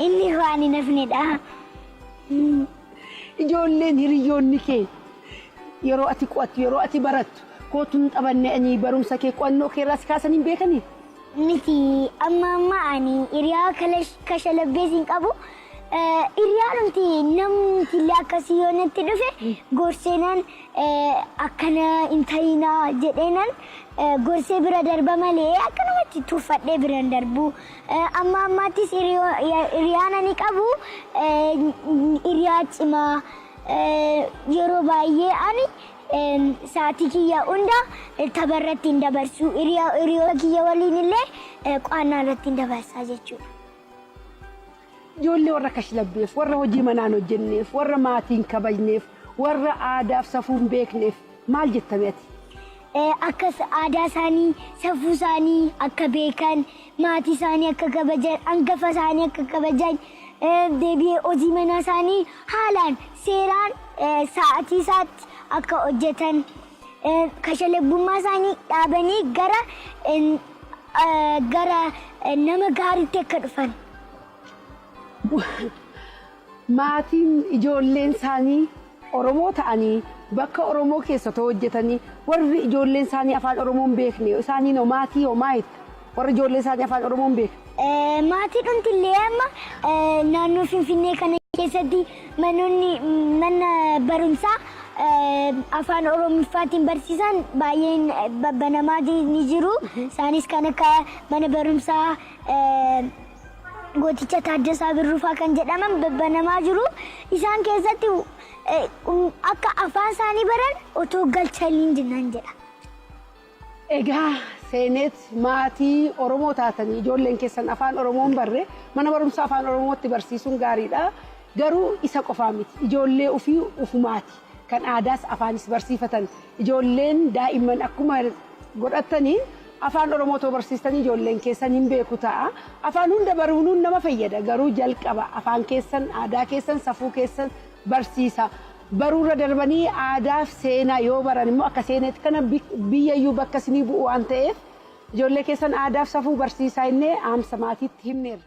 inni waan hin hafnedha. Ijoolleen hiriyoonni kee yeroo ati qo'attu yeroo ati barattu kootuun taphannee ani barumsa kee qo'annoo kee irraa si kaasanii beekanii? Miti amma ani hiriyaa kashalabbees hin qabu. Hiriyaadhumti namni illee akkasii yoo natti dhufe gorseenaan akkana hin ta'inaa jedheenaan gorsee bira darba malee akkanumatti tuuffadhee bira hin darbu. Ammaattis hiriyaan ani qabu hiriyaa cimaa yeroo baay'ee ani sa'aatii kiyya hunda tapha irratti hin dabarsu. Hiriyoota kiyya waliin illee qo'annaa irratti hin dabarsaa jechuudha. Ijoollee warra kashlabbeef, warra hojii manaan hojjenneef, warra maatiin kabajneef, warra aadaaf safuun beekneef maal jettame ati? Akka aadaa isaanii, safuu isaanii akka beekan, maatii isaanii akka kabajan, hangafa isaanii akka kabajan, deebi'ee hojii manaa isaanii haalaan seeraan sa'aatii isaatti akka hojjetan, kashlabbummaa isaanii dhaabanii gara nama gaariitti akka dhufan. Maatiin ijoolleen isaanii Oromoo ta'anii bakka Oromoo keessatti hojjetanii warri ijoolleen isaanii afaan Oromoon beekne isaanii maatii maayitti warri ijoolleen isaanii afaan Oromoon beekne. Maatii dhuntillee amma naannoo Finfinnee kana keessatti mana barumsaa afaan Oromoffaatiin barsiisan baay'een banamaa ni jiru. Isaanis kan akka mana barumsaa Gooticha Taaddasaa Birrufaa kan jedhaman banamaa jiru. Isaan keessatti akka afaan isaanii baran otoo galchanii jiran jedha. Egaa seenet maatii Oromoo taatanii ijoolleen keessan afaan Oromoon barre mana barumsaa afaan Oromootti barsiisuun gaariidha. Garuu isa qofaa miti. Ijoollee ofii ufumaati kan aadaas afaanis barsiifatan. Ijoolleen daa'imman akkuma godhatanii afaan Oromoo too barsiistanii ijoolleen keessan hin beeku ta'a. Afaan hunda baruun nama fayyada. Garuu jalqaba afaan keessan, aadaa keessan, safuu keessan barsiisa. Baruurra darbanii aadaaf seenaa yoo baran immoo akka seenetti kana biyyayyuu bakka isinii bu'u waan ta'eef ijoollee keessan aadaaf safuu barsiisaa innee aamsa maatiitti himneerra.